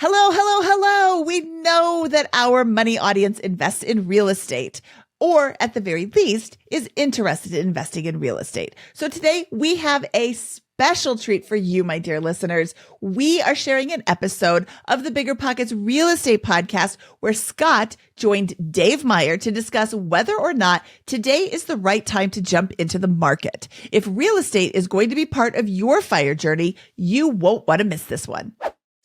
Hello, hello, hello. We know that our money audience invests in real estate, or at the very least is interested in investing in real estate. So today we have a special treat for you, my dear listeners. We are sharing an episode of the BiggerPockets Real Estate Podcast where Scott joined Dave Meyer to discuss whether or not today is the right time to jump into the market. If real estate is going to be part of your FIRE journey, you won't want to miss this one.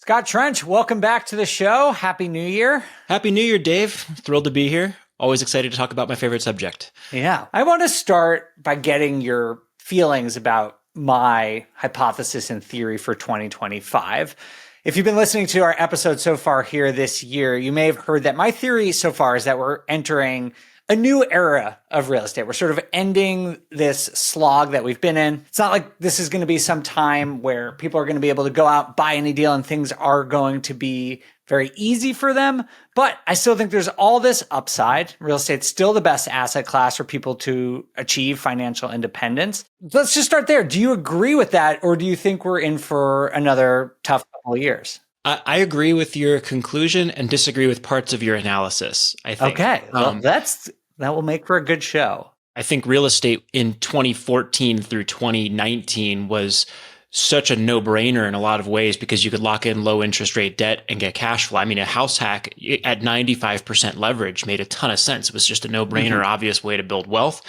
Scott Trench, welcome back to the show. Happy New Year. Happy New Year, Dave. Thrilled to be here. Always excited to talk about my favorite subject. Yeah. I want to start by getting your feelings about my hypothesis and theory for 2025. If you've been listening to our episode so far here this year, you may have heard that my theory so far is that we're entering a new era of real estate. We're sort of ending this slog that we've been in. It's not like this is going to be some time where people are going to be able to go out, buy any deal, and things are going to be very easy for them. But I still think there's all this upside. Real estate's still the best asset class for people to achieve financial independence. Let's just start there. Do you agree with that, or do you think we're in for another tough couple of years? I agree with your conclusion and disagree with parts of your analysis, I think. Okay. Well, that will make for a good show. I think real estate in 2014 through 2019 was such a no-brainer in a lot of ways because you could lock in low interest rate debt and get cash flow. I mean, a house hack at 95% leverage made a ton of sense. It was just a no-brainer, obvious way to build wealth.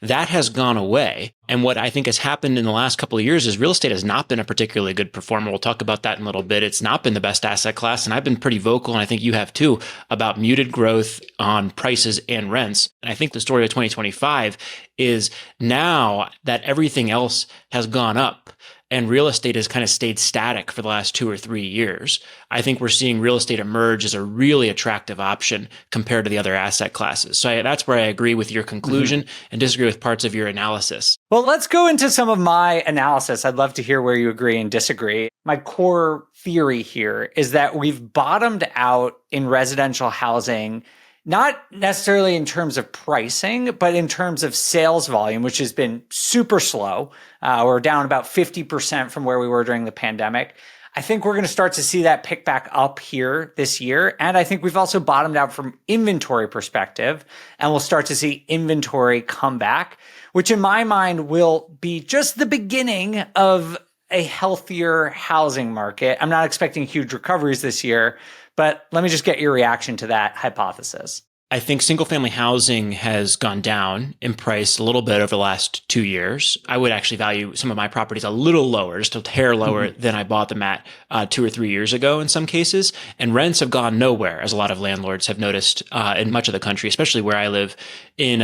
That has gone away. And what I think has happened in the last couple of years is real estate has not been a particularly good performer. We'll talk about that in a little bit. It's not been the best asset class. And I've been pretty vocal, and I think you have too, about muted growth on prices and rents. And I think the story of 2025 is now that everything else has gone up and real estate has kind of stayed static for the last 2 or 3 years, I think we're seeing real estate emerge as a really attractive option compared to the other asset classes. So that's where I agree with your conclusion and disagree with parts of your analysis. Well, let's go into some of my analysis. I'd love to hear where you agree and disagree. My core theory here is that we've bottomed out in residential housing, not necessarily in terms of pricing, but in terms of sales volume, which has been super slow. We're down about 50% from where we were during the pandemic. I think we're going to start to see that pick back up here this year. And I think we've also bottomed out from inventory perspective, and we'll start to see inventory come back, which in my mind will be just the beginning of a healthier housing market. I'm not expecting huge recoveries this year, but let me just get your reaction to that hypothesis. I think single family housing has gone down in price a little bit over the last 2 years. I would actually value some of my properties a little lower, just a hair lower than I bought them at 2 or 3 years ago in some cases. And rents have gone nowhere, as a lot of landlords have noticed in much of the country, especially where I live in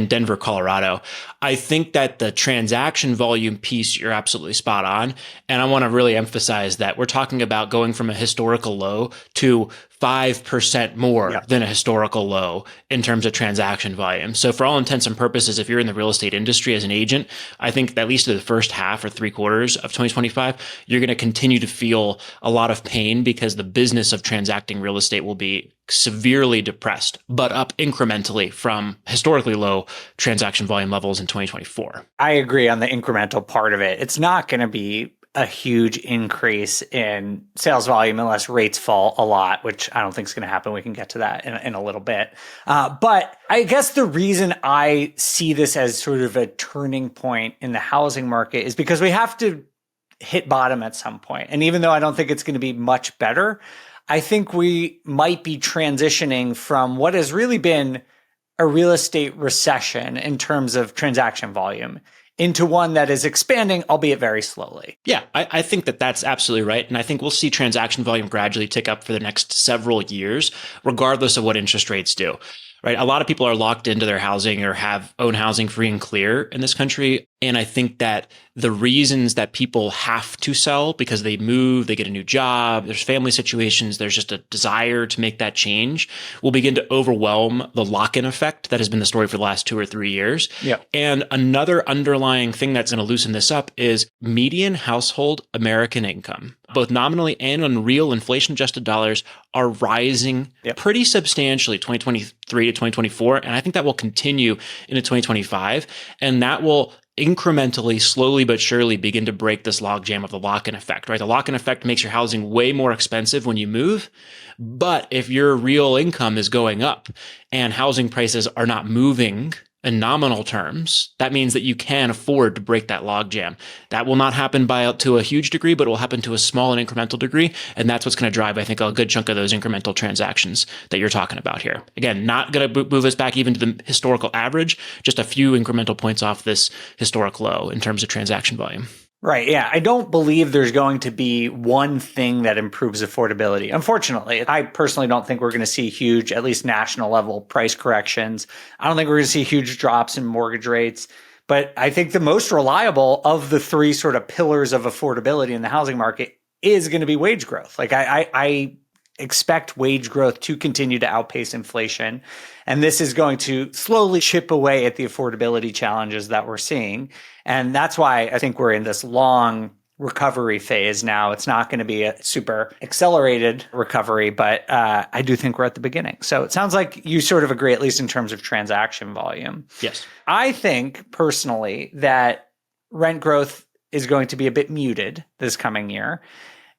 Denver, Colorado. I think that the transaction volume piece, you're absolutely spot on. And I want to really emphasize that we're talking about going from a historical low to 5% more than a historical low in terms of transaction volume. So for all intents and purposes, if you're in the real estate industry as an agent, I think that at least the first half or 3/4 of 2025, you're going to continue to feel a lot of pain because the business of transacting real estate will be severely depressed, but up incrementally from historically low transaction volume levels in 2024. I agree on the incremental part of it. It's not going to be a huge increase in sales volume unless rates fall a lot, which I don't think is going to happen. We can get to that in a little bit. But I guess the reason I see this as sort of a turning point in the housing market is because we have to hit bottom at some point. And even though I don't think it's going to be much better, I think we might be transitioning from what has really been a real estate recession in terms of transaction volume into one that is expanding, albeit very slowly. Yeah, I think that that's absolutely right. And I think we'll see transaction volume gradually tick up for the next several years, regardless of what interest rates do. Right? A lot of people are locked into their housing or own housing free and clear in this country. And I think that the reasons that people have to sell because they move, they get a new job, there's family situations, there's just a desire to make that change will begin to overwhelm the lock-in effect that has been the story for the last 2 or 3 years. Yeah. And another underlying thing that's going to loosen this up is median household American income, both nominally and on real inflation-adjusted dollars, are rising pretty substantially 2023 to 2024. And I think that will continue into 2025. And that will incrementally, slowly but surely begin to break this logjam of the lock-in effect, right? The lock-in effect makes your housing way more expensive when you move. But if your real income is going up and housing prices are not moving in nominal terms, that means that you can afford to break that logjam. That will not happen to a huge degree, but it will happen to a small and incremental degree. And that's what's going to drive, I think, a good chunk of those incremental transactions that you're talking about here. Again, not going to move us back even to the historical average, just a few incremental points off this historic low in terms of transaction volume. Right. Yeah. I don't believe there's going to be one thing that improves affordability. Unfortunately, I personally don't think we're going to see huge, at least national level price corrections. I don't think we're going to see huge drops in mortgage rates. But I think the most reliable of the three sort of pillars of affordability in the housing market is going to be wage growth. Like I expect wage growth to continue to outpace inflation. And this is going to slowly chip away at the affordability challenges that we're seeing. And that's why I think we're in this long recovery phase now. It's not going to be a super accelerated recovery, but I do think we're at the beginning. So it sounds like you sort of agree, at least in terms of transaction volume. Yes. I think personally that rent growth is going to be a bit muted this coming year.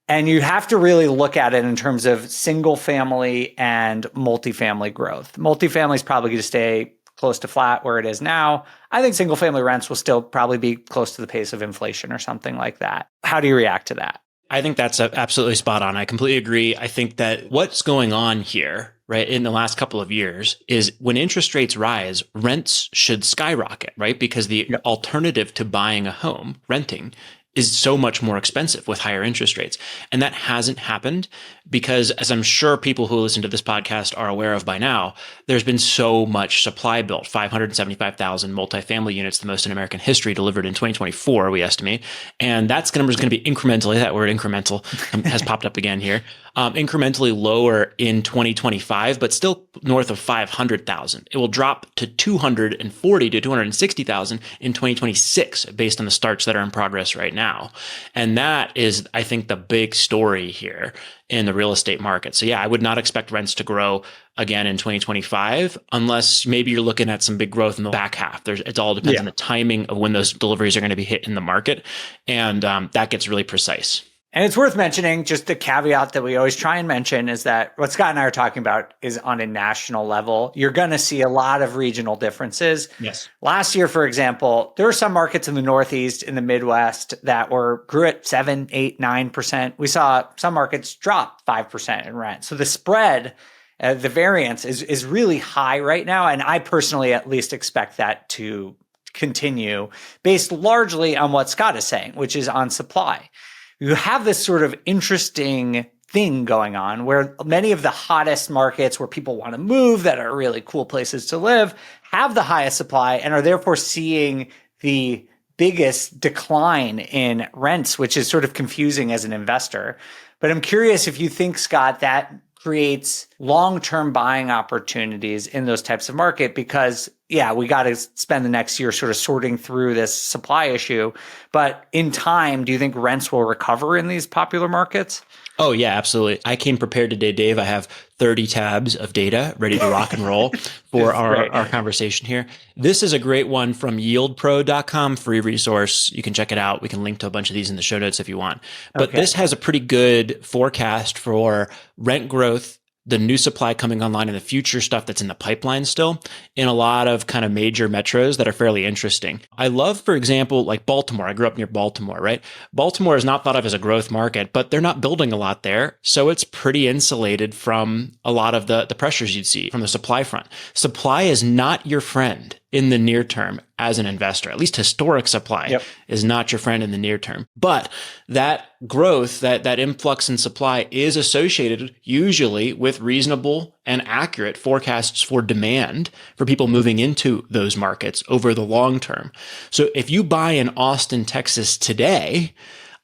And you have to really look at it in terms of single family and multifamily growth. Multifamily is probably going to stay close to flat where it is now. I think single family rents will still probably be close to the pace of inflation or something like that. How do you react to that? I think that's absolutely spot on. I completely agree. I think that what's going on here, right, in the last couple of years is when interest rates rise, rents should skyrocket, right? Because the alternative to buying a home, renting, is so much more expensive with higher interest rates. And that hasn't happened because, as I'm sure people who listen to this podcast are aware of by now, there's been so much supply built, 575,000 multifamily units, the most in American history, delivered in 2024, we estimate. And that number is going to be incrementally, that word incremental has popped up again here, incrementally lower in 2025, but still north of 500,000. It will drop to 240 to 260,000 in 2026, based on the starts that are in progress right now. And that is, I think, the big story here in the real estate market. So yeah, I would not expect rents to grow again in 2025, unless maybe you're looking at some big growth in the back half. It all depends on the timing of when those deliveries are going to be hit in the market. And that gets really precise. And it's worth mentioning, just the caveat that we always try and mention is that what Scott and I are talking about is on a national level. You're going to see a lot of regional differences. Yes. Last year, for example, there were some markets in the Northeast, in the Midwest that grew at 7, 8, 9%. We saw some markets drop 5% in rent. So the spread, the variance is really high right now. And I personally at least expect that to continue based largely on what Scott is saying, which is on supply. You have this sort of interesting thing going on where many of the hottest markets where people want to move, that are really cool places to live, have the highest supply and are therefore seeing the biggest decline in rents, which is sort of confusing as an investor. But I'm curious if you think, Scott, that creates long-term buying opportunities in those types of market because, yeah, we got to spend the next year sort of sorting through this supply issue. But in time, do you think rents will recover in these popular markets? Oh, yeah, absolutely. I came prepared today, Dave. I have 30 tabs of data ready to rock and roll for our conversation here. This is a great one from yieldpro.com, free resource. You can check it out. We can link to a bunch of these in the show notes if you want. But this has a pretty good forecast for rent growth, the new supply coming online, and the future stuff that's in the pipeline still in a lot of kind of major metros that are fairly interesting. I love, for example, like Baltimore. I grew up near Baltimore, right? Baltimore is not thought of as a growth market, but they're not building a lot there. So it's pretty insulated from a lot of the pressures you'd see from the supply front. Supply is not your friend in the near term as an investor. At least historic supply is not your friend in the near term. But that growth, that influx in supply is associated usually with reasonable and accurate forecasts for demand for people moving into those markets over the long term. So if you buy in Austin, Texas today,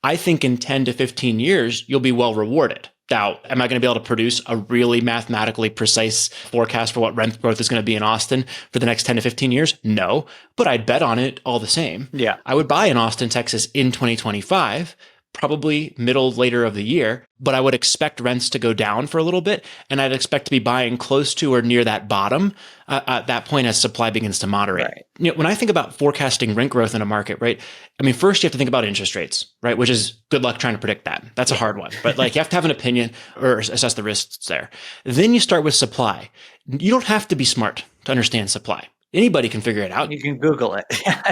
I think in 10 to 15 years, you'll be well rewarded. Now, am I going to be able to produce a really mathematically precise forecast for what rent growth is going to be in Austin for the next 10 to 15 years? No, but I'd bet on it all the same. Yeah. I would buy in Austin, Texas in 2025, probably middle, later of the year, but I would expect rents to go down for a little bit. And I'd expect to be buying close to or near that bottom at that point as supply begins to moderate. Right. You know, when I think about forecasting rent growth in a market, right? I mean, first you have to think about interest rates, right? Which is good luck trying to predict that. That's a hard one, but like you have to have an opinion or assess the risks there. Then you start with supply. You don't have to be smart to understand supply. Anybody can figure it out. You can Google it.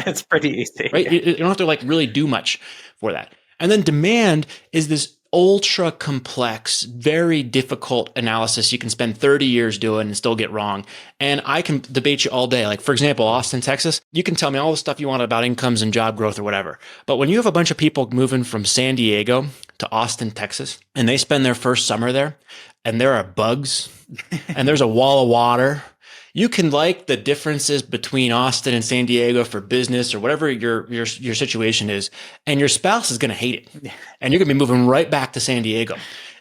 It's pretty easy. Right? You don't have to like really do much for that. And then demand is this ultra complex, very difficult analysis you can spend 30 years doing and still get wrong. And I can debate you all day. Like, for example, Austin, Texas, you can tell me all the stuff you want about incomes and job growth or whatever. But when you have a bunch of people moving from San Diego to Austin, Texas, and they spend their first summer there, and there are bugs, and there's a wall of water, you can like the differences between Austin and San Diego for business or whatever your situation is, and your spouse is going to hate it. And you're going to be moving right back to San Diego.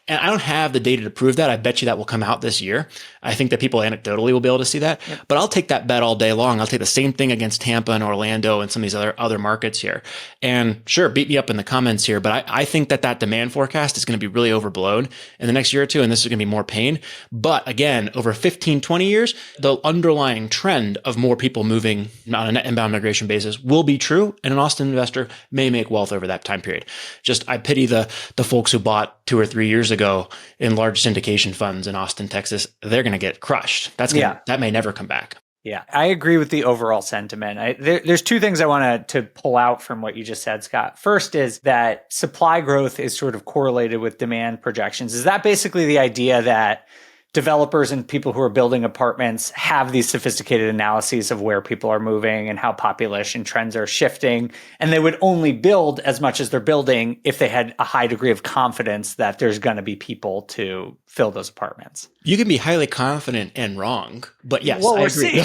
And I don't have the data to prove that. I bet you that will come out this year. I think that people anecdotally will be able to see that. Yep. But I'll take that bet all day long. I'll take the same thing against Tampa and Orlando and some of these other markets here. And sure, beat me up in the comments here, but I think that demand forecast is going to be really overblown in the next year or two, and this is going to be more pain. But again, over 15, 20 years, the underlying trend of more people moving on a net inbound migration basis will be true, and an Austin investor may make wealth over that time period. Just I pity the folks who bought 2 or 3 years ago in large syndication funds in Austin, Texas. They're going to get crushed. That may never come back. Yeah, I agree with the overall sentiment. There's two things I wanted to pull out from what you just said, Scott. First is that supply growth is sort of correlated with demand projections. Is that basically the idea that developers and people who are building apartments have these sophisticated analyses of where people are moving and how population trends are shifting, and they would only build as much as they're building if they had a high degree of confidence that there's going to be people to fill those apartments? You can be highly confident and wrong, but yes, well, I agree.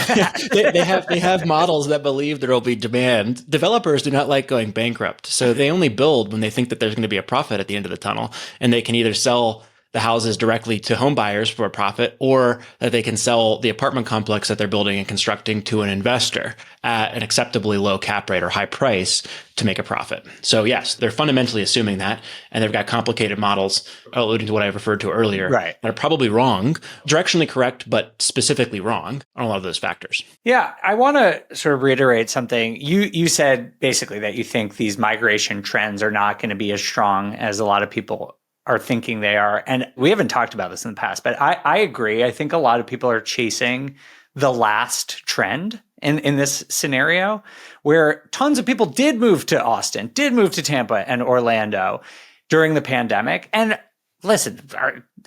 they have models that believe there will be demand. Developers do not like going bankrupt, so they only build when they think that there's going to be a profit at the end of the tunnel, and they can either sell the houses directly to home buyers for a profit, or that they can sell the apartment complex that they're building and constructing to an investor at an acceptably low cap rate or high price to make a profit. So yes, they're fundamentally assuming that, and they've got complicated models alluding to what I referred to earlier, right, that are probably wrong, directionally correct, but specifically wrong on a lot of those factors. Yeah, I want to sort of reiterate something. You said basically that you think these migration trends are not going to be as strong as a lot of people are thinking they are. And we haven't talked about this in the past, but I agree. I think a lot of people are chasing the last trend in this scenario, where tons of people did move to Austin, did move to Tampa and Orlando during the pandemic. And listen,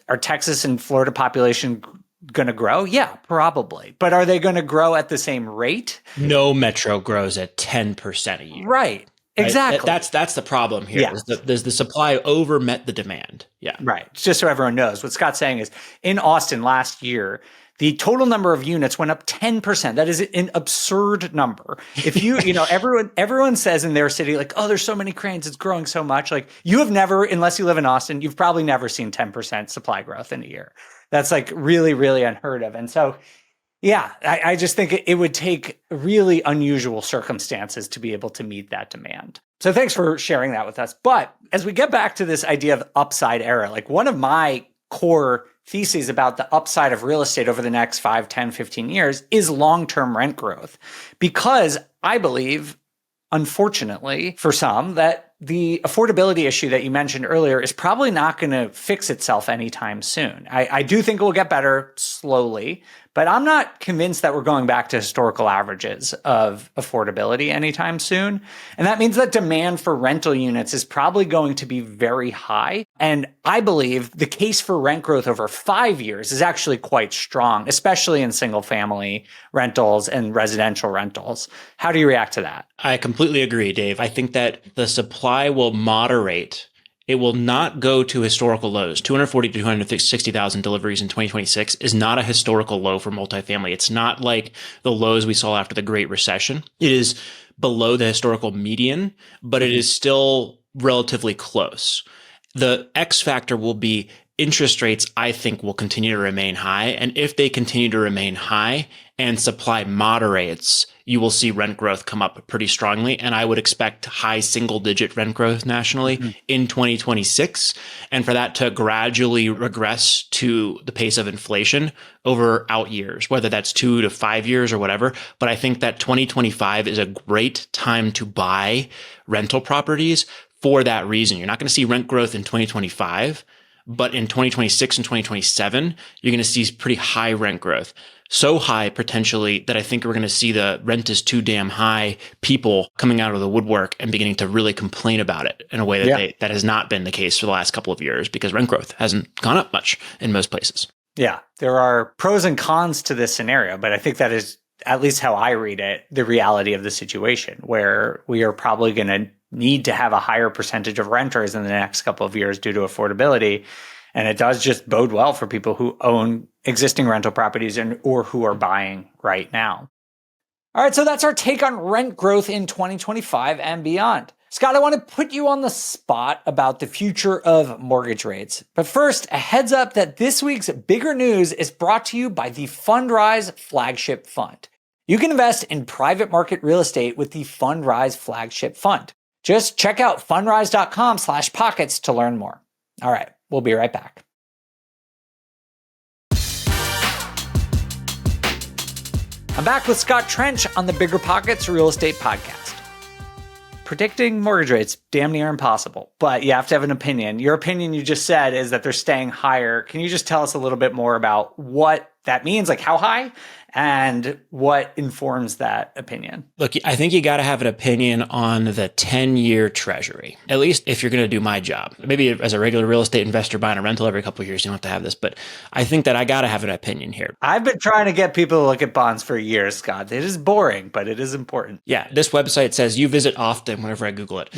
are Texas and Florida population going to grow? Yeah, probably. But are they going to grow at the same rate? No metro grows at 10% a year. Right. Exactly. Right? That's the problem here. Yeah. There's the supply over met the demand. Yeah. Right. Just so everyone knows, what Scott's saying is in Austin last year, the total number of units went up 10%. That is an absurd number. If you everyone says in their city, like, oh, there's so many cranes, it's growing so much. Like, you have never, unless you live in Austin, you've probably never seen 10% supply growth in a year. That's like really, really unheard of. And so, yeah, I just think it would take really unusual circumstances to be able to meet that demand. So thanks for sharing that with us. But as we get back to this idea of upside era, like one of my core theses about the upside of real estate over the next 5, 10, 15 years is long-term rent growth. Because I believe, unfortunately, for some, that the affordability issue that you mentioned earlier is probably not going to fix itself anytime soon. I do think it will get better slowly, but I'm not convinced that we're going back to historical averages of affordability anytime soon. And that means that demand for rental units is probably going to be very high. And I believe the case for rent growth over 5 years is actually quite strong, especially in single family rentals and residential rentals. How do you react to that? I completely agree, Dave. I think that the supply will moderate. It will not go to historical lows. 240 to 260,000 deliveries in 2026 is not a historical low for multifamily. It's not like the lows we saw after the Great Recession. It is below the historical median, but it is still relatively close. The X factor will be interest rates, I think, will continue to remain high. And if they continue to remain high and supply moderates, you will see rent growth come up pretty strongly. And I would expect high single-digit rent growth nationally in 2026. And for that to gradually regress to the pace of inflation over out years, whether that's 2 to 5 years or whatever. But I think that 2025 is a great time to buy rental properties for that reason. You're not going to see rent growth in 2025, but in 2026 and 2027, you're going to see pretty high rent growth. So high potentially that I think we're going to see the rent is too damn high people coming out of the woodwork and beginning to really complain about it in a way that that has not been the case for the last couple of years because rent growth hasn't gone up much in most places. Yeah, there are pros and cons to this scenario, but I think that is, at least how I read it, the reality of the situation where we are probably going to need to have a higher percentage of renters in the next couple of years due to affordability. And it does just bode well for people who own existing rental properties or who are buying right now. All right, so that's our take on rent growth in 2025 and beyond. Scott, I want to put you on the spot about the future of mortgage rates. But first, a heads up that this week's bigger news is brought to you by the Fundrise Flagship Fund. You can invest in private market real estate with the Fundrise Flagship Fund. Just check out fundrise.com/pockets to learn more. All right, we'll be right back. I'm back with Scott Trench on the BiggerPockets Real Estate Podcast. Predicting mortgage rates, damn near impossible, but you have to have an opinion. Your opinion, you just said, is that they're staying higher. Can you just tell us a little bit more about what that means, like how high, and what informs that opinion? Look, I think you got to have an opinion on the 10-year treasury, at least if you're going to do my job. Maybe as a regular real estate investor buying a rental every couple of years, you don't have to have this, but I think that I got to have an opinion here. I've been trying to get people to look at bonds for years, Scott. It is boring, but it is important. Yeah, this website says you visit often whenever I Google it.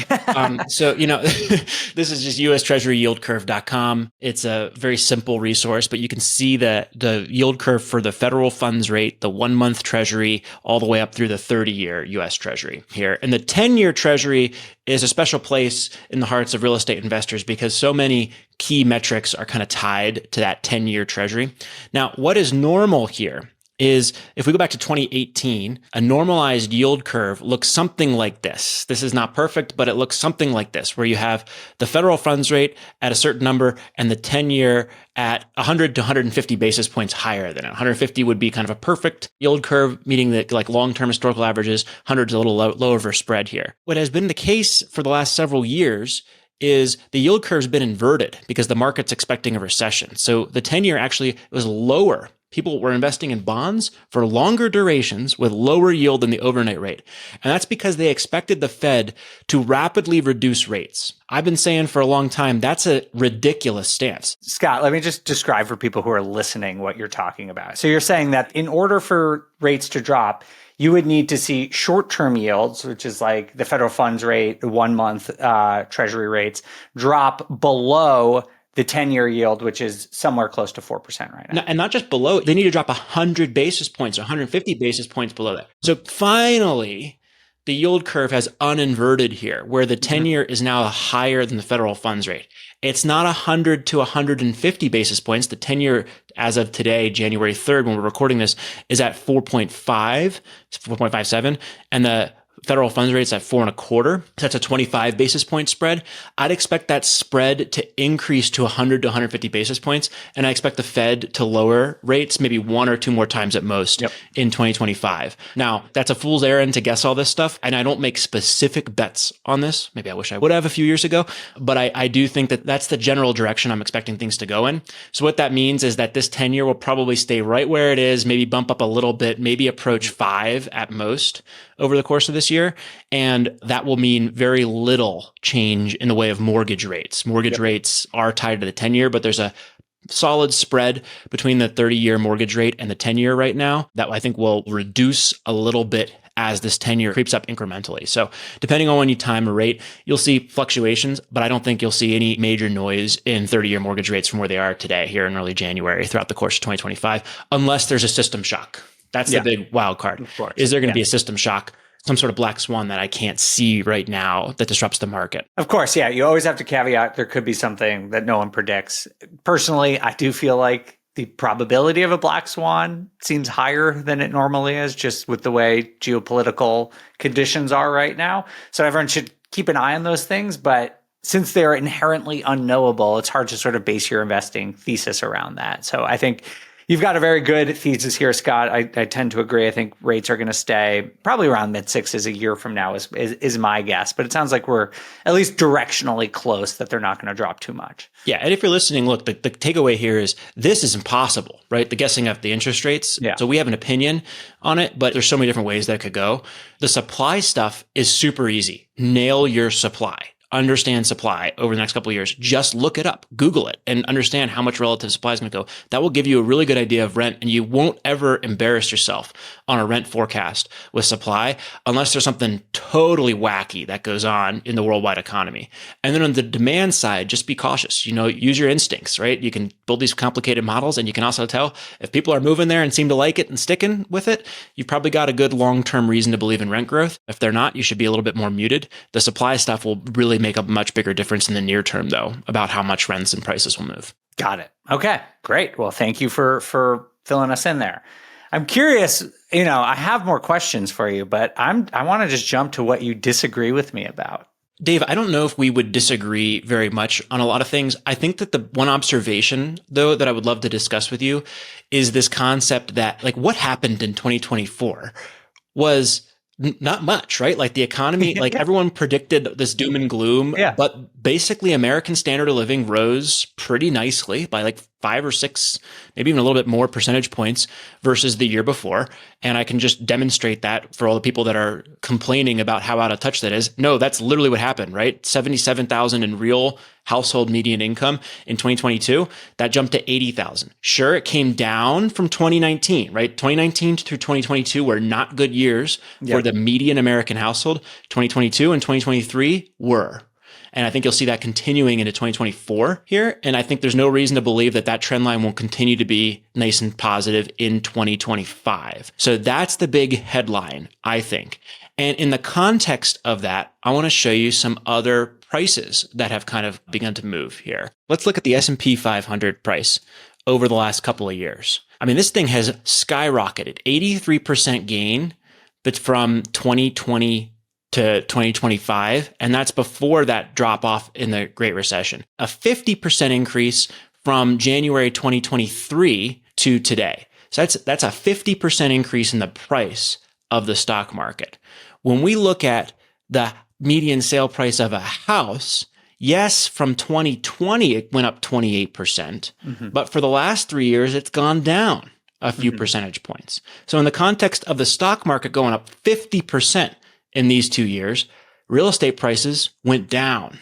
So, this is just USTreasuryYieldCurve.com. It's a very simple resource, but you can see the yield curve for the federal funds rate, the 1-month treasury, all the way up through the 30-year US treasury here. And the 10-year treasury is a special place in the hearts of real estate investors because so many key metrics are kind of tied to that 10-year treasury. Now, what is normal here is if we go back to 2018, a normalized yield curve looks something like this. This is not perfect, but it looks something like this, where you have the federal funds rate at a certain number and the 10-year at 100 to 150 basis points higher than it. 150 would be kind of a perfect yield curve, meaning that like long-term historical averages, 100 is a little lower of a spread here. What has been the case for the last several years is the yield curve's been inverted because the market's expecting a recession. So the 10-year actually was lower. People were investing in bonds for longer durations with lower yield than the overnight rate. And that's because they expected the Fed to rapidly reduce rates. I've been saying for a long time, that's a ridiculous stance. Scott, let me just describe for people who are listening what you're talking about. So you're saying that in order for rates to drop, you would need to see short-term yields, which is like the federal funds rate, the 1-month treasury rates, drop below the 10-year yield, which is somewhere close to 4% right now. And not just below, they need to drop 100 basis points, 150 basis points below that. So finally, the yield curve has uninverted here, where the 10-year is now higher than the federal funds rate. It's not 100 to 150 basis points. The 10-year, as of today, January 3rd, when we're recording this, is at 4.5, 4.57, and the federal funds rate's at 4.25. So that's a 25 basis point spread. I'd expect that spread to increase to 100 to 150 basis points. And I expect the Fed to lower rates maybe 1 or 2 more times at most in 2025. Now, that's a fool's errand to guess all this stuff. And I don't make specific bets on this. Maybe I wish I would have a few years ago. But I do think that that's the general direction I'm expecting things to go in. So what that means is that this 10-year will probably stay right where it is, maybe bump up a little bit, maybe approach 5 at most over the course of this year. And that will mean very little change in the way of mortgage rates. Mortgage rates are tied to the 10-year, but there's a solid spread between the 30-year mortgage rate and the 10-year right now that I think will reduce a little bit as this 10-year creeps up incrementally. So depending on when you time a rate, you'll see fluctuations, but I don't think you'll see any major noise in 30-year mortgage rates from where they are today here in early January throughout the course of 2025, unless there's a system shock. That's the big wild card. Of course. Is there going to be a system shock, some sort of black swan that I can't see right now that disrupts the market? Of course, yeah. You always have to caveat there could be something that no one predicts. Personally, I do feel like the probability of a black swan seems higher than it normally is, just with the way geopolitical conditions are right now. So everyone should keep an eye on those things. But since they're inherently unknowable, it's hard to sort of base your investing thesis around that. So I think you've got a very good thesis here, Scott. I tend to agree. I think rates are going to stay probably around mid-sixes a year from now is my guess. But it sounds like we're at least directionally close that they're not going to drop too much. Yeah. And if you're listening, look, the takeaway here is this is impossible, right? The guessing of the interest rates. Yeah. So we have an opinion on it, but there's so many different ways that could go. The supply stuff is super easy. Nail your supply. Understand supply over the next couple of years. Just look it up, Google it, and understand how much relative supply is going to go. That will give you a really good idea of rent, and you won't ever embarrass yourself on a rent forecast with supply unless there's something totally wacky that goes on in the worldwide economy. And then on the demand side, just be cautious. Use your instincts, right? You can build these complicated models, and you can also tell if people are moving there and seem to like it and sticking with it, you've probably got a good long-term reason to believe in rent growth. If they're not, you should be a little bit more muted. The supply stuff will really make a much bigger difference in the near term, though, about how much rents and prices will move. Got it. Okay, great. Well, thank you for filling us in there. I'm curious, I have more questions for you, but I want to just jump to what you disagree with me about. Dave, I don't know if we would disagree very much on a lot of things. I think that the one observation, though, that I would love to discuss with you is this concept that, like, what happened in 2024 was not much, right? Like the economy, like everyone predicted this doom and gloom, but basically American standard of living rose pretty nicely by like 5 or 6, maybe even a little bit more percentage points versus the year before. And I can just demonstrate that for all the people that are complaining about how out of touch that is. No, that's literally what happened, right? 77,000 in real household median income in 2022. That jumped to 80,000. Sure, it came down from 2019, right? 2019 through 2022 were not good years for the median American household. 2022 and 2023 were. And I think you'll see that continuing into 2024 here. And I think there's no reason to believe that trend line won't continue to be nice and positive in 2025. So that's the big headline, I think. And in the context of that, I want to show you some other prices that have kind of begun to move here. Let's look at the S&P 500 price over the last couple of years. I mean, this thing has skyrocketed, 83% gain, but from 2020 to 2025, and that's before that drop off in the Great Recession. A 50% increase from January 2023 to today. So that's a 50% increase in the price of the stock market. When we look at the median sale price of a house, yes, from 2020, it went up 28%, but for the last 3 years, it's gone down a few percentage points. So in the context of the stock market going up 50%, in these 2 years, real estate prices went down.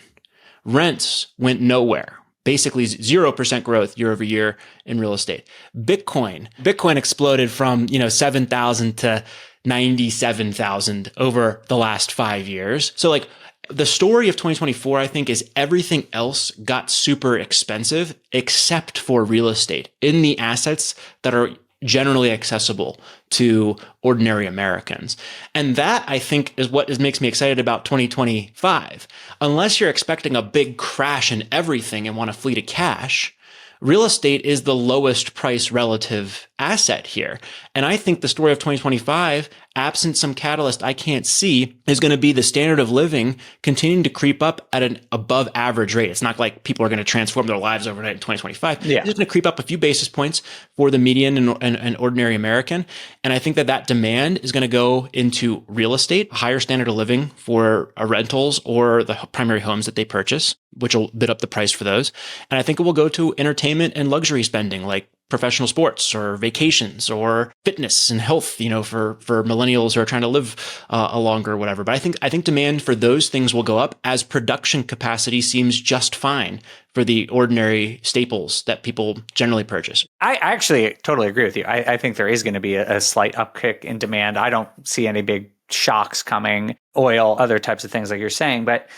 Rents went nowhere. Basically 0% growth year over year in real estate. Bitcoin exploded from, 7,000 to 97,000 over the last 5 years. So like the story of 2024, I think, is everything else got super expensive except for real estate in the assets that are generally accessible to ordinary Americans. And that, I think, is what makes me excited about 2025. Unless you're expecting a big crash in everything and want to flee to cash, real estate is the lowest price relative asset here. And I think the story of 2025, absent some catalyst I can't see, is going to be the standard of living continuing to creep up at an above average rate. It's not like people are going to transform their lives overnight in 2025. It's just going to creep up a few basis points for the median and ordinary American. And I think that demand is going to go into real estate, a higher standard of living for rentals or the primary homes that they purchase, which will bid up the price for those. And I think it will go to entertainment and luxury spending, like professional sports or vacations or fitness and health, for millennials who are trying to live longer or whatever. But I think demand for those things will go up as production capacity seems just fine for the ordinary staples that people generally purchase. I actually totally agree with you. I think there is going to be a slight upkick in demand. I don't see any big shocks coming, oil, other types of things like you're saying. But,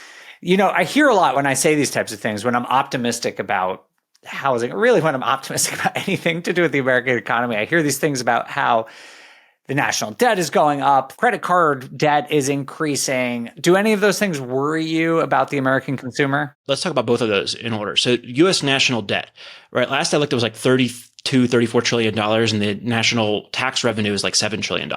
I hear a lot when I say these types of things, when I'm optimistic about housing, really when I'm optimistic about anything to do with the American economy, I hear these things about how the national debt is going up, credit card debt is increasing. Do any of those things worry you about the American consumer? Let's talk about both of those in order. So U.S. national debt, right? Last I looked, it was like $32 $34 trillion and the national tax revenue is like $7 trillion.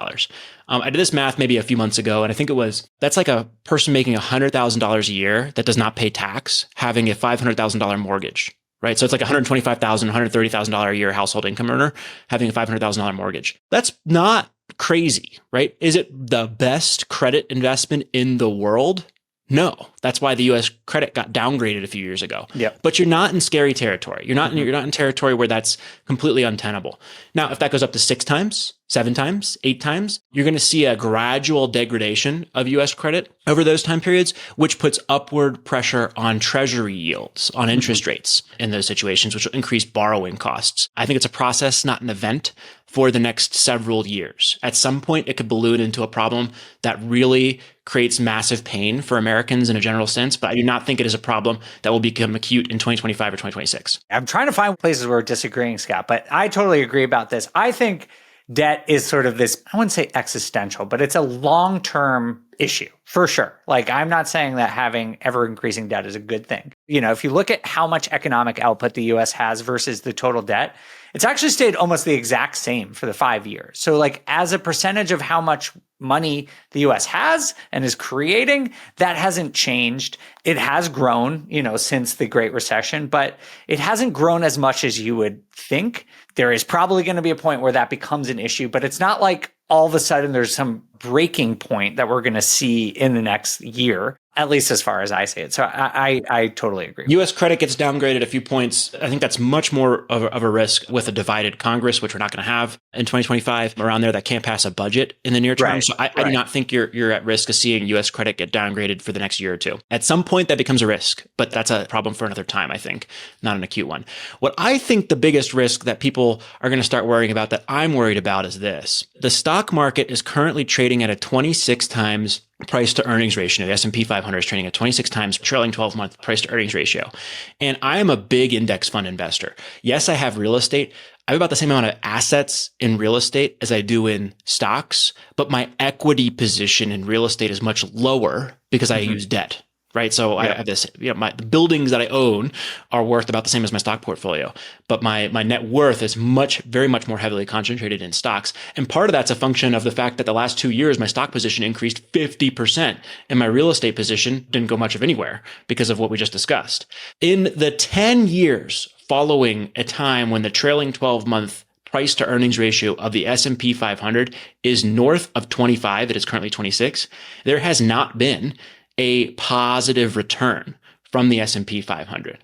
I did this math maybe a few months ago, and I think that's like a person making $100,000 a year that does not pay tax, having a $500,000 mortgage, right? So it's like $125,000, $130,000 a year household income earner having a $500,000 mortgage. That's not crazy, right? Is it the best credit investment in the world? No. That's why the US credit got downgraded a few years ago. Yep. But you're not in scary territory. You're not in territory where that's completely untenable. Now, if that goes up to 6 times, 7 times, 8 times, you're going to see a gradual degradation of US credit over those time periods, which puts upward pressure on treasury yields, on interest rates in those situations, which will increase borrowing costs. I think it's a process, not an event, for the next several years. At some point, it could balloon into a problem that really creates massive pain for Americans in a general sense, but I do not think it is a problem that will become acute in 2025 or 2026. I'm trying to find places where we're disagreeing, Scott, but I totally agree about this. I think debt is sort of this, I wouldn't say existential, but it's a long-term issue for sure. Like, I'm not saying that having ever increasing debt is a good thing. You know, if you look at how much economic output the US has versus the total debt, it's actually stayed almost the exact same for the 5 years. So like as a percentage of how much money the US has and is creating, that hasn't changed. It has grown, you know, since the Great Recession, but it hasn't grown as much as you would think. There is probably going to be a point where that becomes an issue, but it's not like all of a sudden there's some breaking point that we're going to see in the next year, at least as far as I see it. So I totally agree. U.S. credit gets downgraded a few points. I think that's much more of a risk with a divided Congress, which we're not going to have in 2025, around there that can't pass a budget in the near term. Right, so I do not think you're at risk of seeing U.S. credit get downgraded for the next year or two. At some point, that becomes a risk, but that's a problem for another time, I think, not an acute one. What I think the biggest risk that people are going to start worrying about, that I'm worried about, is this. The stock market is currently trading at a 26 times price to earnings ratio. The S&P 500 is trading at 26 times trailing 12-month price to earnings ratio. And I am a big index fund investor. Yes, I have real estate. I have about the same amount of assets in real estate as I do in stocks, but my equity position in real estate is much lower because I use debt. Right. So I have this, the buildings that I own are worth about the same as my stock portfolio, but my net worth is very much more heavily concentrated in stocks. And part of that's a function of the fact that the last 2 years, my stock position increased 50% and my real estate position didn't go much of anywhere because of what we just discussed. In the 10 years following a time when the trailing 12-month price to earnings ratio of the S&P 500 is north of 25, it is currently 26, there has not been a positive return from the S&P 500.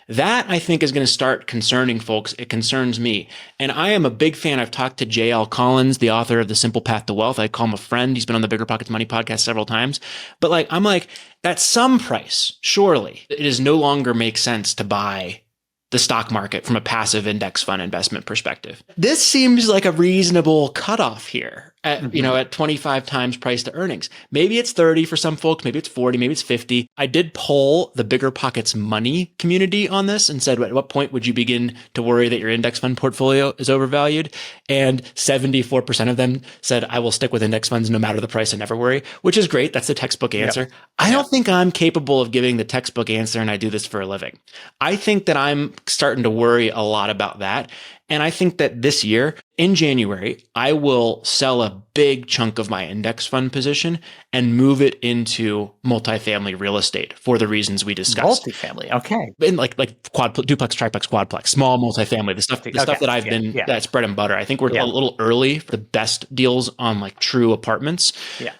That, I think, is going to start concerning folks. It concerns me. And I am a big fan. I've talked to J.L. Collins, the author of The Simple Path to Wealth. I call him a friend. He's been on the BiggerPockets Money podcast several times. But I'm like, at some price, surely it is no longer make sense to buy the stock market from a passive index fund investment perspective. This seems like a reasonable cutoff here at, at 25 times price to earnings. Maybe it's 30 for some folks, maybe it's 40, maybe it's 50. I did poll the BiggerPockets money community on this and said, at what point would you begin to worry that your index fund portfolio is overvalued? And 74% of them said, I will stick with index funds no matter the price and never worry, which is great. That's the textbook answer. Yep. I don't think I'm capable of giving the textbook answer, and I do this for a living. I think that I'm starting to worry a lot about that. And I think that this year, in January, I will sell a big chunk of my index fund position and move it into multifamily real estate for the reasons we discussed. Multifamily, okay. In like duplex, triplex, quadplex, small multifamily, the stuff that I've been, that's bread and butter. I think we're a little early for the best deals on like true apartments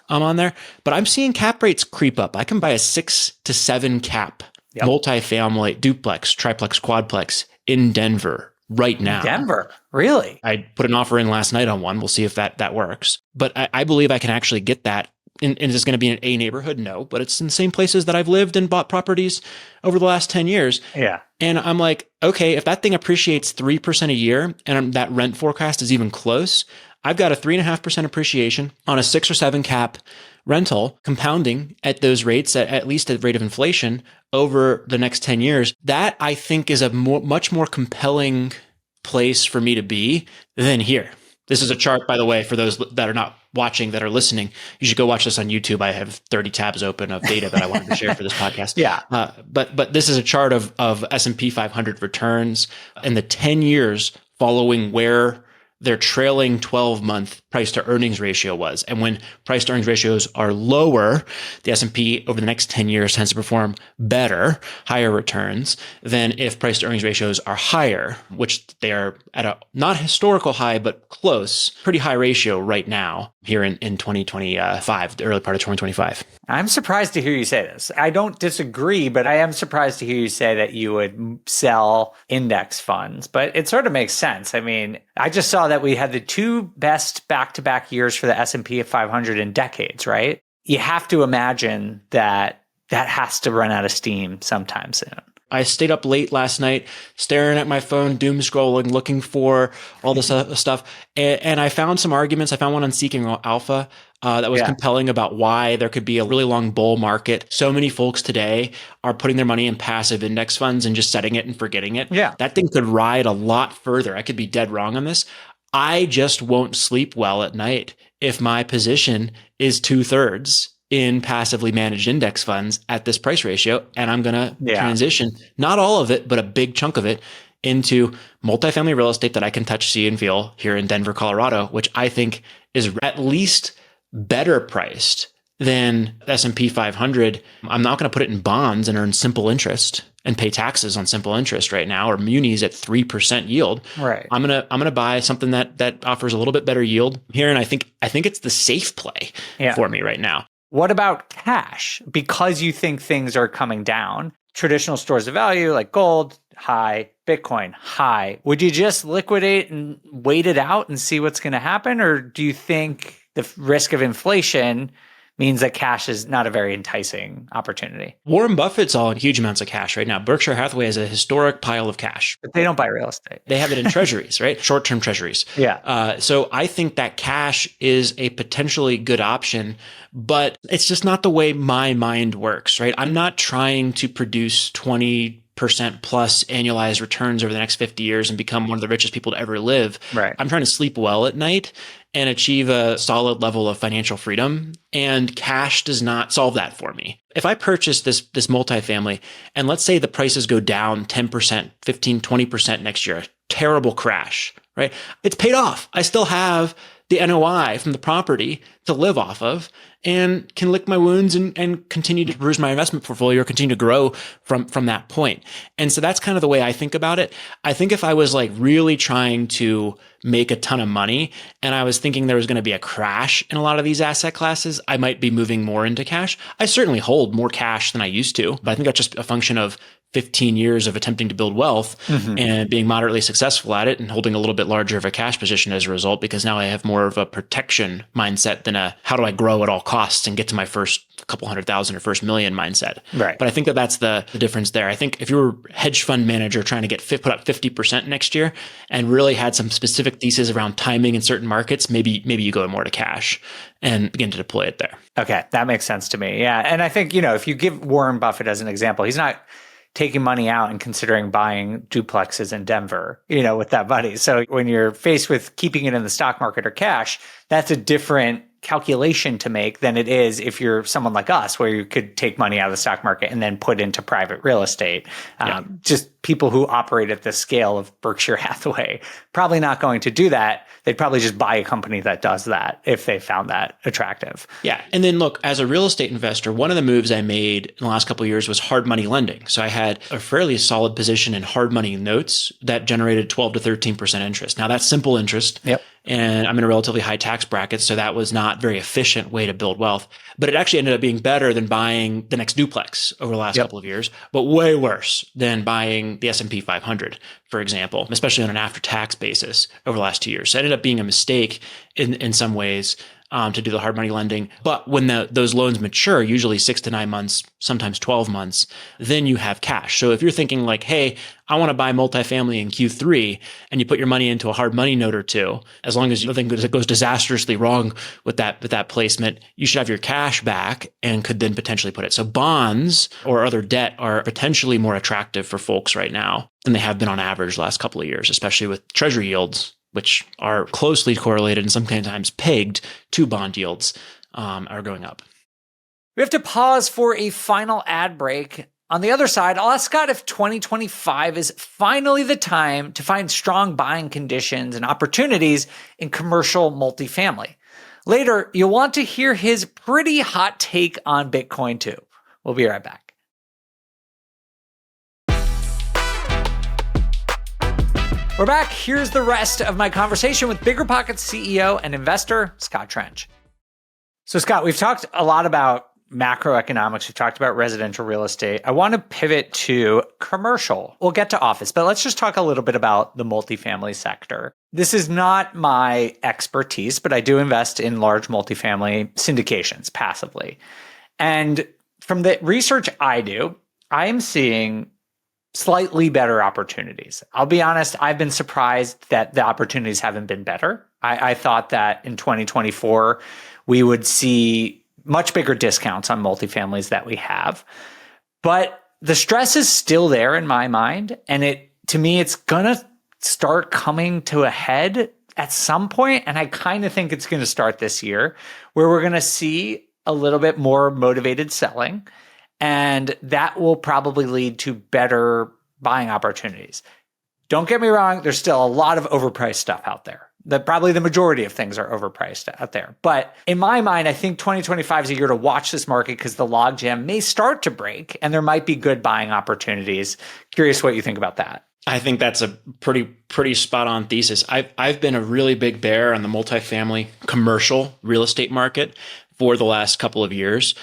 on there. But I'm seeing cap rates creep up. I can buy a 6 to 7 cap multifamily, duplex, triplex, quadplex in Denver right now. Denver, really? I put an offer in last night on one. We'll see if that works. But I believe I can actually get that. And is this going to be in a neighborhood? No, but it's in the same places that I've lived and bought properties over the last 10 years. Yeah. And I'm like, okay, if that thing appreciates 3% a year and that rent forecast is even close, I've got a 3.5% appreciation on a 6 or 7 cap rental, compounding at those rates at least at the rate of inflation over the next 10 years. That, I think, is a much more compelling place for me to be than here. This is a chart, by the way, for those that are not watching, that are listening. You should go watch this on YouTube. I have 30 tabs open of data that I wanted to share for this podcast. But this is a chart of S&P 500 returns in the 10 years following where their trailing 12-month price to earnings ratio was. And when price to earnings ratios are lower, the S&P over the next 10 years tends to perform better, higher returns than if price to earnings ratios are higher, which they are at a not historical high, but close, pretty high ratio right now here in 2025, the early part of 2025. I'm surprised to hear you say this. I don't disagree, but I am surprised to hear you say that you would sell index funds. But it sort of makes sense. I mean, I just saw that we had the two best back-to-back years for the S&P 500 in decades, right? You have to imagine that that has to run out of steam sometime soon. I stayed up late last night, staring at my phone, doom scrolling, looking for all this stuff. And I found some arguments. I found one on Seeking Alpha that was compelling about why there could be a really long bull market. So many folks today are putting their money in passive index funds and just setting it and forgetting it. Yeah. That thing could ride a lot further. I could be dead wrong on this. I just won't sleep well at night if my position is 2/3 in passively managed index funds at this price ratio. And I'm going to transition, not all of it, but a big chunk of it into multifamily real estate that I can touch, see, and feel here in Denver, Colorado, which I think is at least better priced than S&P 500. I'm not going to put it in bonds and earn simple interest and pay taxes on simple interest right now, or munis at 3% yield. Right. I'm gonna buy something that offers a little bit better yield here, and I think it's the safe play for me right now. What about cash? Because you think things are coming down, traditional stores of value like gold, high, Bitcoin, high. Would you just liquidate and wait it out and see what's going to happen? Or do you think the risk of inflation means that cash is not a very enticing opportunity? Warren Buffett's all in huge amounts of cash right now. Berkshire Hathaway has a historic pile of cash. But they don't buy real estate. They have it in treasuries, right? Short-term treasuries. Yeah. So I think that cash is a potentially good option, but it's just not the way my mind works, right? I'm not trying to produce 20% plus annualized returns over the next 50 years and become one of the richest people to ever live. Right. I'm trying to sleep well at night and achieve a solid level of financial freedom. And cash does not solve that for me. If I purchase this multifamily and let's say the prices go down 10%, 15, 20% next year, terrible crash, right? It's paid off. I still have the NOI from the property to live off of and can lick my wounds and continue to bruise my investment portfolio or continue to grow from that point. And so that's kind of the way I think about it. I think if I was like really trying to make a ton of money and I was thinking there was going to be a crash in a lot of these asset classes, I might be moving more into cash. I certainly hold more cash than I used to, but I think that's just a function of 15 years of attempting to build wealth and being moderately successful at it and holding a little bit larger of a cash position as a result, because now I have more of a protection mindset than a how do I grow at all costs and get to my first couple 100,000 or first million mindset. Right. But I think that's the difference there. I think if you're a hedge fund manager trying to get put up 50% next year and really had some specific thesis around timing in certain markets, maybe you go more to cash and begin to deploy it there. Okay. That makes sense to me. Yeah. And I think, if you give Warren Buffett as an example, he's not taking money out and considering buying duplexes in Denver, with that money. So when you're faced with keeping it in the stock market or cash, that's a different calculation to make than it is if you're someone like us, where you could take money out of the stock market and then put into private real estate. Just people who operate at the scale of Berkshire Hathaway, probably not going to do that. They'd probably just buy a company that does that if they found that attractive. Yeah. And then look, as a real estate investor, one of the moves I made in the last couple of years was hard money lending. So I had a fairly solid position in hard money notes that generated 12 to 13% interest. Now that's simple interest. Yep. And I'm in a relatively high tax bracket, so that was not a very efficient way to build wealth. But it actually ended up being better than buying the next duplex over the last couple of years, but way worse than buying the S&P 500, for example, especially on an after-tax basis over the last 2 years. So it ended up being a mistake in some ways to do the hard money lending. But when those loans mature, usually 6 to 9 months, sometimes 12 months, then you have cash. So if you're thinking like, hey, I want to buy multifamily in Q3, and you put your money into a hard money note or two, as long as nothing goes disastrously wrong with that placement, you should have your cash back and could then potentially put it. So bonds or other debt are potentially more attractive for folks right now than they have been on average the last couple of years, especially with treasury yields, which are closely correlated and sometimes pegged to bond yields, are going up. We have to pause for a final ad break. On the other side, I'll ask Scott if 2025 is finally the time to find strong buying conditions and opportunities in commercial multifamily. Later, you'll want to hear his pretty hot take on Bitcoin too. We'll be right back. We're back. Here's the rest of my conversation with BiggerPockets CEO and investor, Scott Trench. So Scott, we've talked a lot about macroeconomics. We've talked about residential real estate. I want to pivot to commercial. We'll get to office, but let's just talk a little bit about the multifamily sector. This is not my expertise, but I do invest in large multifamily syndications passively. And from the research I do, I am seeing slightly better opportunities. I'll be honest, I've been surprised that the opportunities haven't been better. I thought that in 2024, we would see much bigger discounts on multifamilies that we have. But the stress is still there in my mind. And to me, it's going to start coming to a head at some point. And I kind of think it's going to start this year, where we're going to see a little bit more motivated selling. And that will probably lead to better buying opportunities. Don't get me wrong, there's still a lot of overpriced stuff out there. Probably the majority of things are overpriced out there. But in my mind, I think 2025 is a year to watch this market because the logjam may start to break and there might be good buying opportunities. Curious what you think about that. I think that's a pretty spot on thesis. I've been a really big bear on the multifamily commercial real estate market for the last couple of years.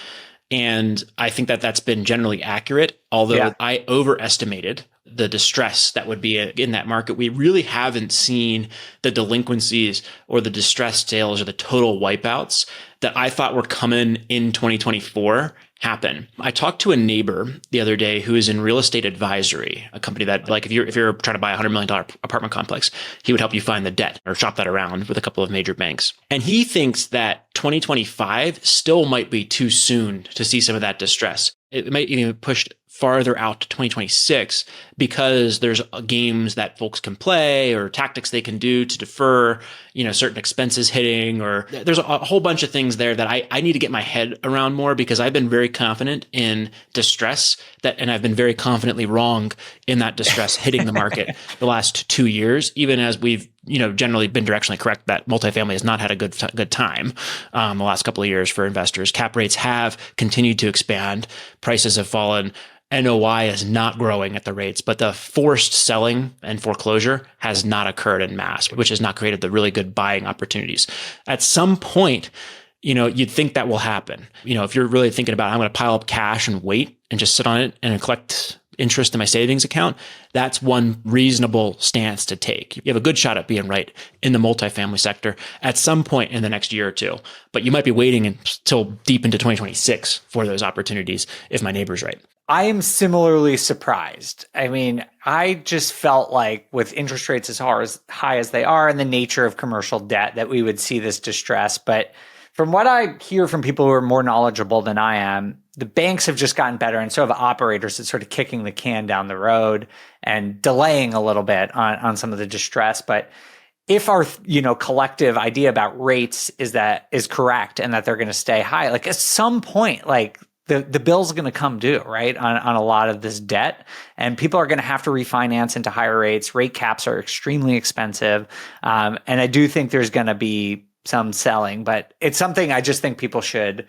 And I think that that's been generally accurate, although I overestimated the distress that would be in that market. We really haven't seen the delinquencies or the distressed sales or the total wipeouts that I thought were coming in 2024 happen. I talked to a neighbor the other day who is in real estate advisory, a company that, like, if you're trying to buy a $100 million apartment complex, he would help you find the debt or shop that around with a couple of major banks. And he thinks that 2025 still might be too soon to see some of that distress. It might even be pushed farther out to 2026 because there's games that folks can play or tactics they can do to defer, certain expenses hitting, or there's a whole bunch of things there that I need to get my head around more, because I've been very confident in distress and I've been very confidently wrong in that distress hitting the market the last 2 years, even as we've generally been directionally correct that multifamily has not had a good time the last couple of years for investors. Cap rates have continued to expand. Prices have fallen. NOI is not growing at the rates, but the forced selling and foreclosure has not occurred in mass, which has not created the really good buying opportunities. At some point, you'd think that will happen. If you're really thinking about, I'm going to pile up cash and wait and just sit on it and collect interest in my savings account, that's one reasonable stance to take. You have a good shot at being right in the multifamily sector at some point in the next year or two, but you might be waiting until deep into 2026 for those opportunities if my neighbor's right. I am similarly surprised. I mean, I just felt like with interest rates as high as they are and the nature of commercial debt that we would see this distress. But from what I hear from people who are more knowledgeable than I am, the banks have just gotten better, and so have operators at sort of kicking the can down the road and delaying a little bit on some of the distress. But if our collective idea about rates is correct and that they're going to stay high, like at some point, the bill's going to come due, right, on a lot of this debt, and people are going to have to refinance into higher rates. Rate caps are extremely expensive, and I do think there's going to be some selling, but it's something I just think people should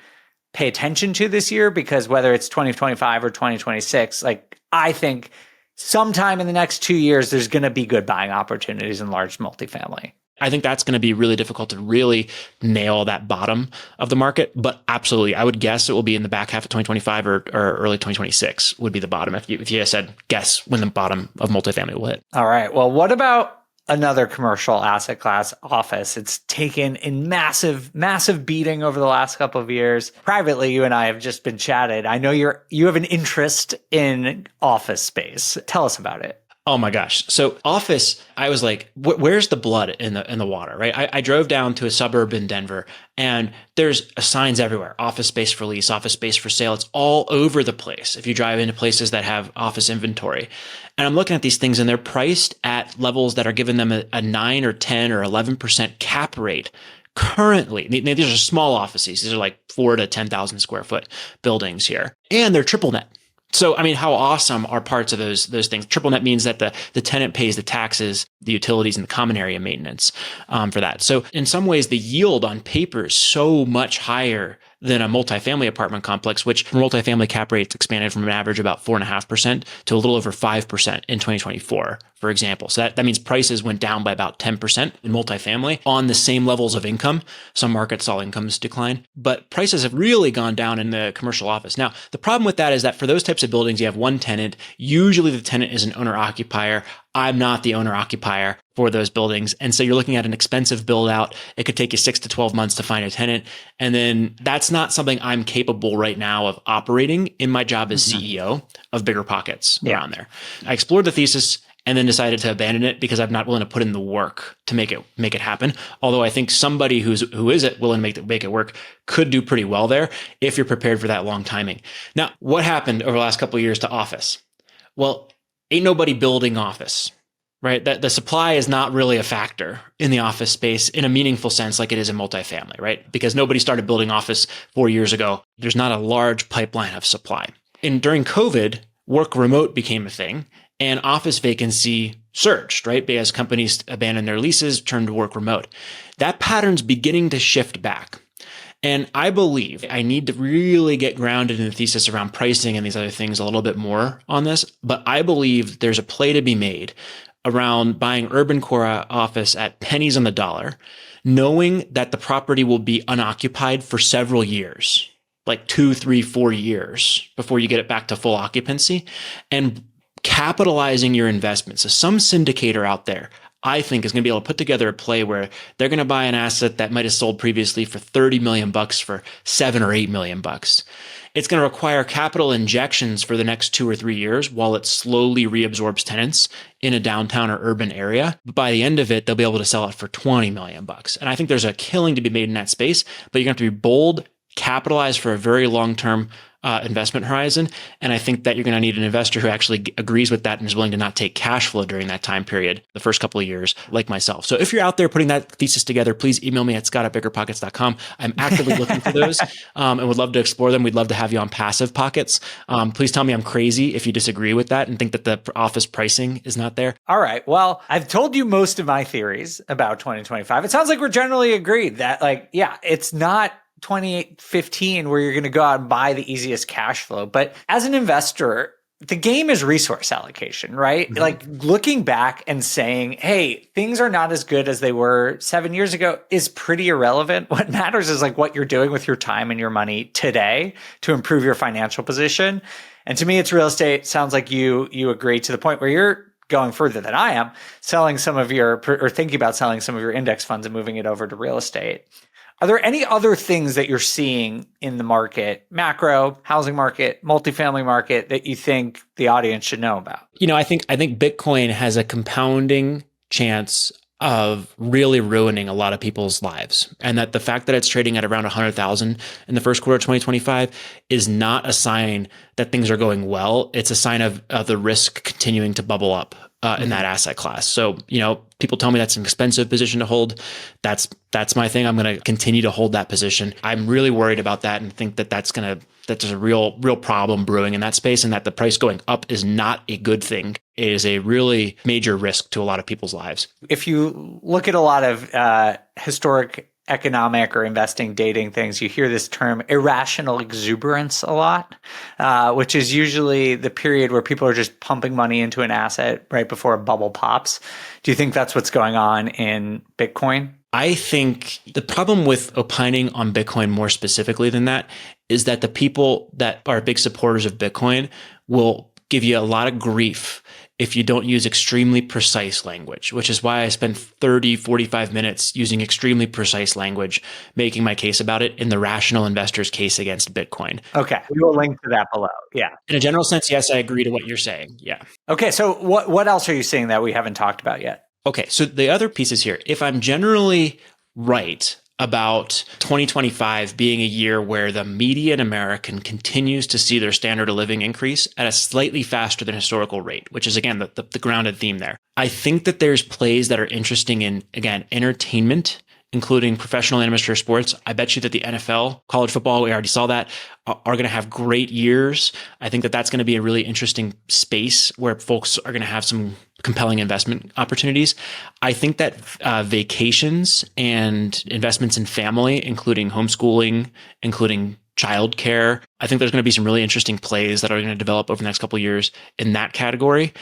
pay attention to this year, because whether it's 2025 or 2026, I think sometime in the next 2 years, there's going to be good buying opportunities in large multifamily. I think that's going to be really difficult to really nail that bottom of the market. But absolutely, I would guess it will be in the back half of 2025 or early 2026 would be the bottom. If you said guess when the bottom of multifamily will hit. All right. Well, what about another commercial asset class, office? It's taken a massive, massive beating over the last couple of years. Privately, you and I have just been chatted. I know you have an interest in office space. Tell us about it. Oh my gosh. So office, I was like, where's the blood in the water, right? I drove down to a suburb in Denver and there's signs everywhere. Office space for lease, office space for sale. It's all over the place if you drive into places that have office inventory. And I'm looking at these things and they're priced at levels that are giving them a 9 or 10 or 11% cap rate. Currently, these are small offices. These are like 4 to 10,000 square foot buildings here. And they're triple net. So, I mean, how awesome are parts of those things? Triple net means that the tenant pays the taxes, the utilities, and the common area maintenance for that. So in some ways, the yield on paper is so much higher than a multifamily apartment complex, which multifamily cap rates expanded from an average about 4.5% to a little over 5% in 2024, for example. So that means prices went down by about 10% in multifamily on the same levels of income. Some markets saw incomes decline, but prices have really gone down in the commercial office. Now, the problem with that is that for those types of buildings, you have one tenant. Usually the tenant is an owner occupier. I'm not the owner occupier for those buildings. And so you're looking at an expensive build out. It could take you 6 to 12 months to find a tenant. And then that's not something I'm capable right now of operating in my job as CEO of BiggerPockets around there. I explored the thesis and then decided to abandon it because I'm not willing to put in the work to make it happen. Although I think somebody who is willing to make it work could do pretty well there if you're prepared for that long timing. Now, what happened over the last couple of years to office? Well, ain't nobody building office, right? That the supply is not really a factor in the office space in a meaningful sense like it is in multifamily, right? Because nobody started building office 4 years ago. There's not a large pipeline of supply. And during COVID, work remote became a thing and office vacancy surged, right? Because companies abandoned their leases, turned to work remote. That pattern's beginning to shift back. And I believe I need to really get grounded in the thesis around pricing and these other things a little bit more on this. But I believe there's a play to be made around buying urban core office at pennies on the dollar, knowing that the property will be unoccupied for several years, like 2, 3, 4 years before you get it back to full occupancy, and capitalizing your investment. So some syndicator out there, I think, is going to be able to put together a play where they're going to buy an asset that might have sold previously for $30 million for $7 or $8 million. It's going to require capital injections for the next 2 or 3 years while it slowly reabsorbs tenants in a downtown or urban area. But by the end of it, they'll be able to sell it for $20 million. And I think there's a killing to be made in that space, but you're going to have to be bold, capitalize for a very long-term investment horizon. And I think that you're going to need an investor who actually agrees with that and is willing to not take cash flow during that time period, the first couple of years, like myself. So if you're out there putting that thesis together, please email me at scott@biggerpockets.com. I'm actively looking for those and would love to explore them. We'd love to have you on Passive Pockets. Please tell me I'm crazy if you disagree with that and think that the office pricing is not there. All right. Well, I've told you most of my theories about 2025. It sounds like we're generally agreed that, it's not 2015 where you're going to go out and buy the easiest cash flow. But as an investor, the game is resource allocation, right? Mm-hmm. Like looking back and saying, hey, things are not as good as they were 7 years ago is pretty irrelevant. What matters is like what you're doing with your time and your money today to improve your financial position. And to me, it's real estate. Sounds like you agree to the point where you're going further than I am, thinking about selling some of your index funds and moving it over to real estate. Are there any other things that you're seeing in the market, macro, housing market, multifamily market, that you think the audience should know about? I think Bitcoin has a compounding chance of really ruining a lot of people's lives. And that the fact that it's trading at around 100,000 in the first quarter of 2025 is not a sign that things are going well. It's a sign of the risk continuing to bubble up in that asset class. So, people tell me that's an expensive position to hold. That's my thing. I'm going to continue to hold that position. I'm really worried about that and think that that's a real problem brewing in that space, and that the price going up is not a good thing. It is a really major risk to a lot of people's lives. If you look at a lot of historic economic or investing dating things, you hear this term irrational exuberance a lot, which is usually the period where people are just pumping money into an asset right before a bubble pops. Do you think that's what's going on in Bitcoin? I think the problem with opining on Bitcoin more specifically than that is that the people that are big supporters of Bitcoin will give you a lot of grief if you don't use extremely precise language, which is why I spent 30, 45 minutes using extremely precise language, making my case about it in the rational investor's case against Bitcoin. Okay. We will link to that below. Yeah. In a general sense, yes, I agree to what you're saying. Yeah. Okay. So what else are you seeing that we haven't talked about yet? Okay. So the other piece is here. If I'm generally right about 2025 being a year where the median American continues to see their standard of living increase at a slightly faster than historical rate, which is, again, the grounded theme there. I think that there's plays that are interesting in, again, entertainment including professional and amateur sports. I bet you that the NFL, college football, we already saw that, are going to have great years. I think that that's going to be a really interesting space where folks are going to have some compelling investment opportunities. I think that vacations and investments in family, including homeschooling, including childcare, I think there's going to be some really interesting plays that are going to develop over the next couple of years in that category.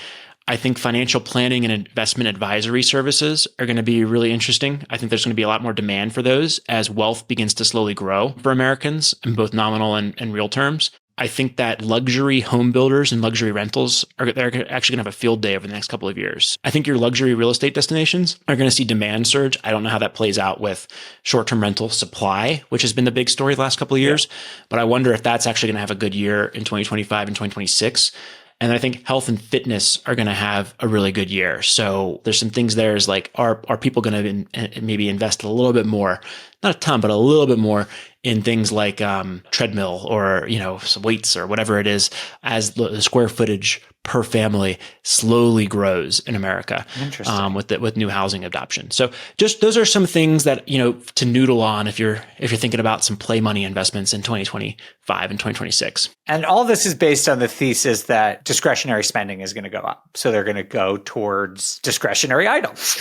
I think financial planning and investment advisory services are going to be really interesting. I think there's going to be a lot more demand for those as wealth begins to slowly grow for Americans in both nominal and real terms. I think that luxury home builders and luxury rentals they're actually going to have a field day over the next couple of years. I think your luxury real estate destinations are going to see demand surge. I don't know how that plays out with short-term rental supply, which has been the big story the last couple of years, but I wonder if that's actually going to have a good year in 2025 and 2026. And I think health and fitness are going to have a really good year. So there's some things there is like, are people going to maybe invest a little bit more, not a ton, but a little bit more in things like treadmill or, some weights or whatever it is, as the square footage per family slowly grows in America with new housing adoption. So just those are some things that, to noodle on if you're thinking about some play money investments in 2025 and 2026. And all this is based on the thesis that discretionary spending is going to go up. So they're going to go towards discretionary items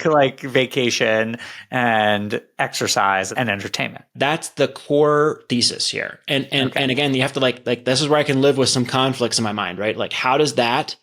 like vacation and exercise and entertainment. That's the core thesis here. And again, you have to like this is where I can live with some conflicts in my mind, right? Like, how does that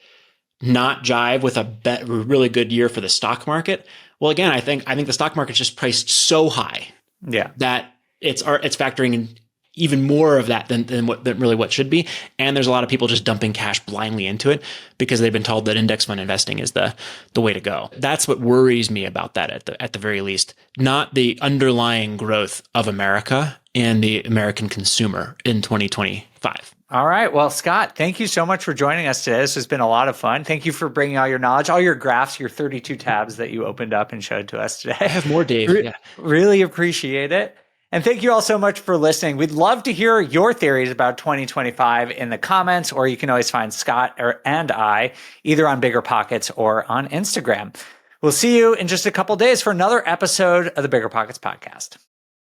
not jive with a really good year for the stock market? Well, again, I think the stock market's just priced so high that it's factoring in even more of that than what should be. And there's a lot of people just dumping cash blindly into it because they've been told that index fund investing is the way to go. That's what worries me about that at the very least, not the underlying growth of America and the American consumer in 2025. All right. Well, Scott, thank you so much for joining us today. This has been a lot of fun. Thank you for bringing all your knowledge, all your graphs, your 32 tabs that you opened up and showed to us today. I have more, Dave. Really appreciate it. And thank you all so much for listening. We'd love to hear your theories about 2025 in the comments, or you can always find Scott and I either on BiggerPockets or on Instagram. We'll see you in just a couple days for another episode of the BiggerPockets podcast.